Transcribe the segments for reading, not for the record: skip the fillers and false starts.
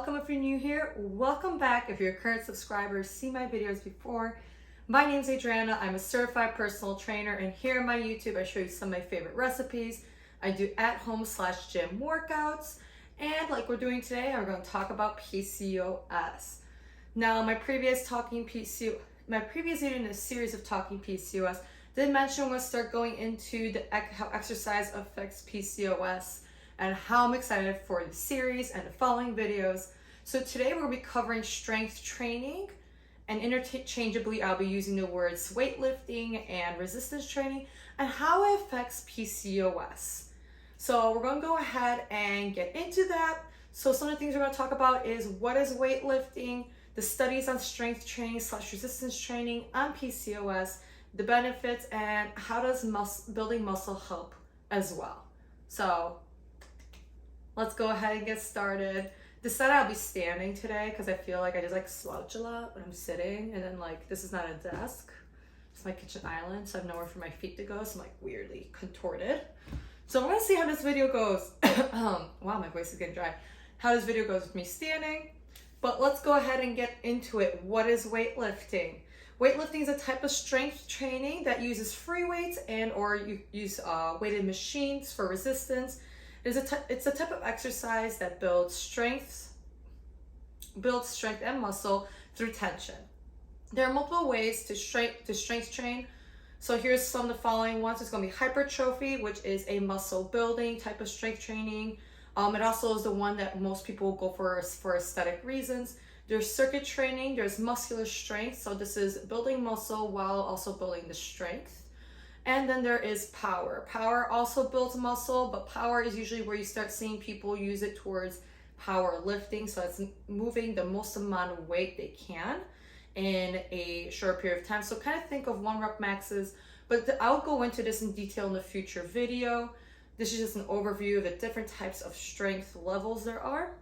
welcome if you're new here. Welcome back if you're a current subscriber, see my videos before. My name's Adriana, I'm a certified personal trainer, and here on my YouTube I show you some of my favorite recipes. I do at-home / gym workouts, and like we're doing today, I'm going to talk about PCOS. Now, my previous video in a series of talking PCOS did mention we're going to start going into how exercise affects PCOS and how I'm excited for the series and the following videos. So today we're going to be covering strength training, and interchangeably I'll be using the words weightlifting and resistance training and how it affects PCOS. So we're going to go ahead and get into that. So some of the things we're going to talk about is what is weightlifting, the studies on strength training / resistance training on PCOS, the benefits, and how does building muscle help as well. So let's go ahead and get started. Decided I'll be standing today because I feel like I just slouch a lot when I'm sitting, and then this is not a desk, it's my kitchen island, so I have nowhere for my feet to go, so I'm weirdly contorted. So we're gonna see how this video goes. Wow, my voice is getting dry. How this video goes with me standing, but let's go ahead and get into it. What is weightlifting? Weightlifting is a type of strength training that uses free weights or you use weighted machines for resistance. It's a type of exercise that builds strength and muscle through tension. There are multiple ways to strength train. So here's some of the following ones. It's going to be hypertrophy, which is a muscle building type of strength training. It also is the one that most people go for aesthetic reasons. There's circuit training. There's muscular strength. So this is building muscle while also building the strength. And then there is power. Power also builds muscle, but power is usually where you start seeing people use it towards power lifting. So it's moving the most amount of weight they can in a short period of time. So kind of think of 1 rep maxes, but I'll go into this in detail in a future video. This is just an overview of the different types of strength levels there are.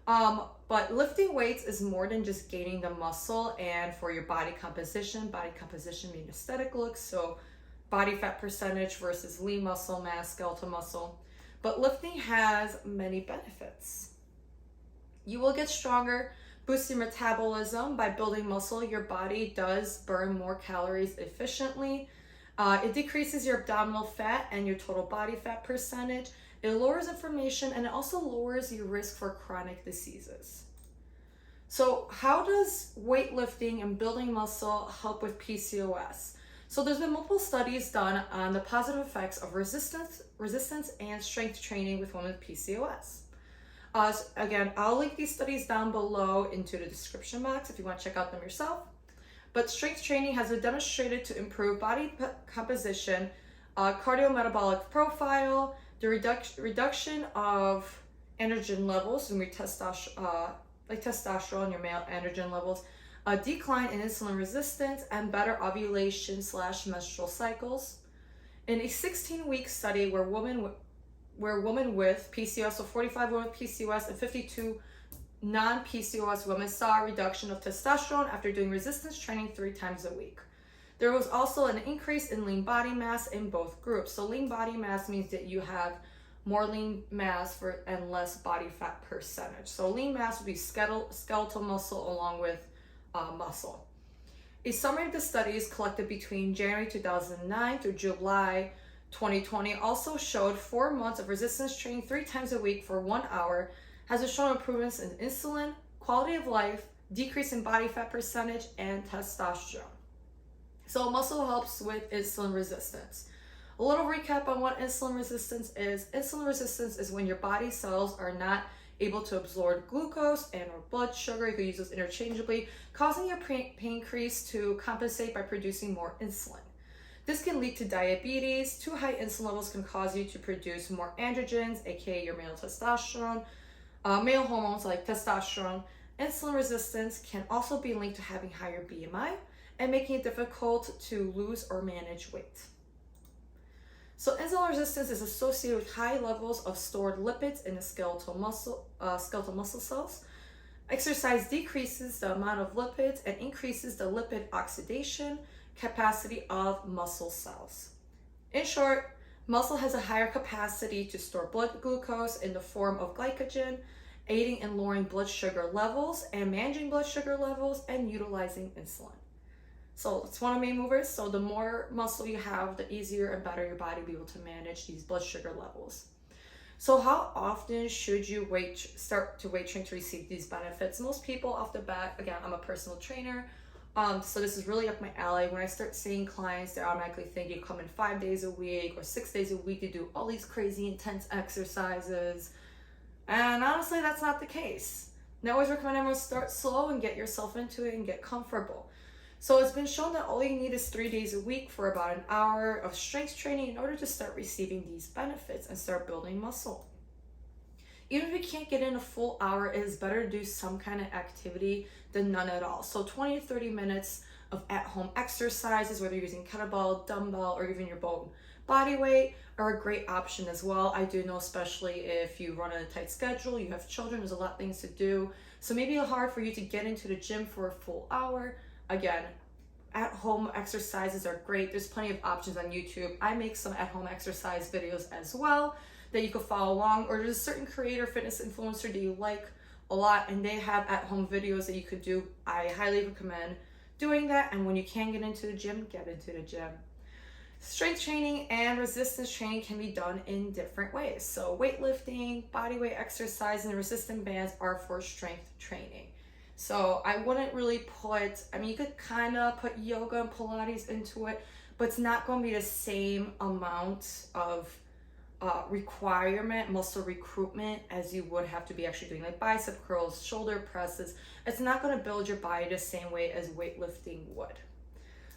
But lifting weights is more than just gaining the muscle and for your body composition means aesthetic looks. So body fat percentage versus lean muscle mass, skeletal muscle. But lifting has many benefits. You will get stronger, boost your metabolism by building muscle. Your body does burn more calories efficiently. It decreases your abdominal fat and your total body fat percentage. It lowers inflammation, and it also lowers your risk for chronic diseases. So how does weightlifting and building muscle help with PCOS? So there's been multiple studies done on the positive effects of resistance and strength training with women with PCOS. Again, I'll link these studies down below into the description box if you want to check out them yourself. But strength training has been demonstrated to improve body composition, cardiometabolic profile, the reduction of androgen levels, and testosterone, your male androgen levels, a decline in insulin resistance, and better ovulation / menstrual cycles. In a 16-week study where women with PCOS, so 45 women with PCOS and 52 non-PCOS women saw a reduction of testosterone after doing resistance training 3 times a week. There was also an increase in lean body mass in both groups. So lean body mass means that you have more lean mass and less body fat percentage. So lean mass would be skeletal muscle along with muscle. A summary of the studies collected between January 2009 through July 2020 also showed 4 months of resistance training 3 times a week for 1 hour has shown improvements in insulin, quality of life, decrease in body fat percentage, and testosterone. So muscle helps with insulin resistance. A little recap on what insulin resistance is. Insulin resistance is when your body cells are not able to absorb glucose and or blood sugar. You can use those interchangeably, causing your pancreas to compensate by producing more insulin. This can lead to diabetes. Too high insulin levels can cause you to produce more androgens, aka your male testosterone, male hormones like testosterone. Insulin resistance can also be linked to having higher BMI and making it difficult to lose or manage weight. So insulin resistance is associated with high levels of stored lipids in the skeletal muscle cells. Exercise decreases the amount of lipids and increases the lipid oxidation capacity of muscle cells. In short, muscle has a higher capacity to store blood glucose in the form of glycogen aiding in lowering blood sugar levels and managing blood sugar levels and utilizing insulin. So it's one of the main movers. So the more muscle you have, the easier and better your body will be able to manage these blood sugar levels. So how often should you start to weight train to receive these benefits? Most people off the bat, again, I'm a personal trainer, so this is really up my alley. When I start seeing clients, they automatically think you come in 5 days a week or 6 days a week to do all these crazy intense exercises. And honestly, that's not the case. And I always recommend everyone start slow and get yourself into it and get comfortable. So it's been shown that all you need is 3 days a week for about an hour of strength training in order to start receiving these benefits and start building muscle. Even if you can't get in a full hour, it is better to do some kind of activity than none at all. So 20 to 30 minutes of at-home exercises, whether you're using kettlebell, dumbbell, or even your own body weight, are a great option as well. I do know, especially if you run a tight schedule, you have children, there's a lot of things to do. So maybe it's hard for you to get into the gym for a full hour. Again, at-home exercises are great. There's plenty of options on YouTube. I make some at-home exercise videos as well that you can follow along, or there's a certain creator, fitness influencer that you like a lot and they have at-home videos that you could do. I highly recommend doing that. And when you can get into the gym, get into the gym. Strength training and resistance training can be done in different ways. So weightlifting, bodyweight exercise, and resistance bands are for strength training. So I wouldn't really you could kind of put yoga and Pilates into it, but it's not going to be the same amount of muscle recruitment as you would have to be actually doing like bicep curls, shoulder presses. It's not going to build your body the same way as weightlifting would.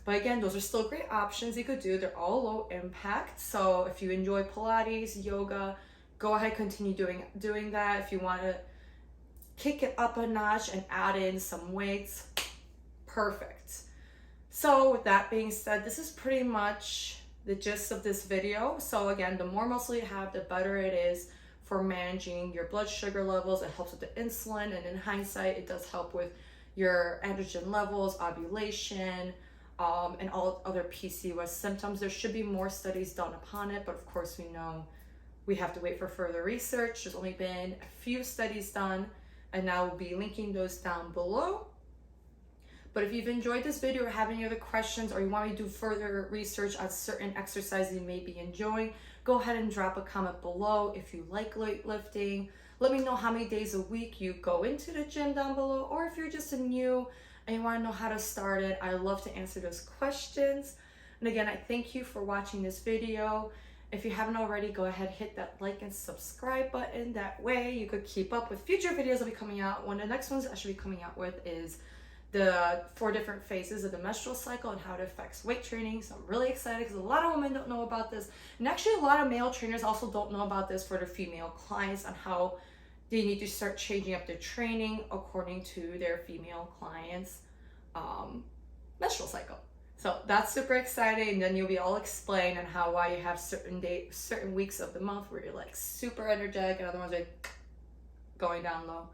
But again, those are still great options you could do. They're all low impact. So if you enjoy Pilates, yoga, go ahead, continue doing that. If you want to kick it up a notch and add in some weights, perfect. So with that being said, this is pretty much the gist of this video. So again, the more muscle you have, the better it is for managing your blood sugar levels. It helps with the insulin, and in hindsight, it does help with your androgen levels, ovulation, and all other PCOS symptoms. There should be more studies done upon it, but of course we know we have to wait for further research. There's only been a few studies done, and now we'll be linking those down below. But if you've enjoyed this video or have any other questions, or you want me to do further research on certain exercises you may be enjoying, go ahead and drop a comment below. If you like weightlifting, let me know how many days a week you go into the gym down below, or if you're just new and you want to know how to start it, I love to answer those questions. And again, I thank you for watching this video. If you haven't already, go ahead, hit that like and subscribe button. That way you could keep up with future videos that will be coming out. One of the next ones I should be coming out with is the 4 different phases of the menstrual cycle and how it affects weight training. So I'm really excited because a lot of women don't know about this. And actually a lot of male trainers also don't know about this for their female clients, on how they need to start changing up their training according to their female clients' menstrual cycle. So that's super exciting. And then you'll be all explained on why you have certain weeks of the month where you're like super energetic and other ones are going down low.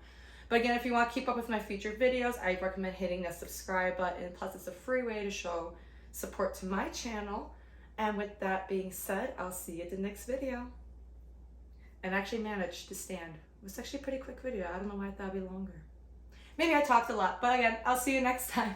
But again, if you want to keep up with my future videos, I recommend hitting the subscribe button. Plus, it's a free way to show support to my channel. And with that being said, I'll see you at the next video. And I actually managed to stand. It was actually a pretty quick video. I don't know why I thought it'd be longer. Maybe I talked a lot, but again, I'll see you next time.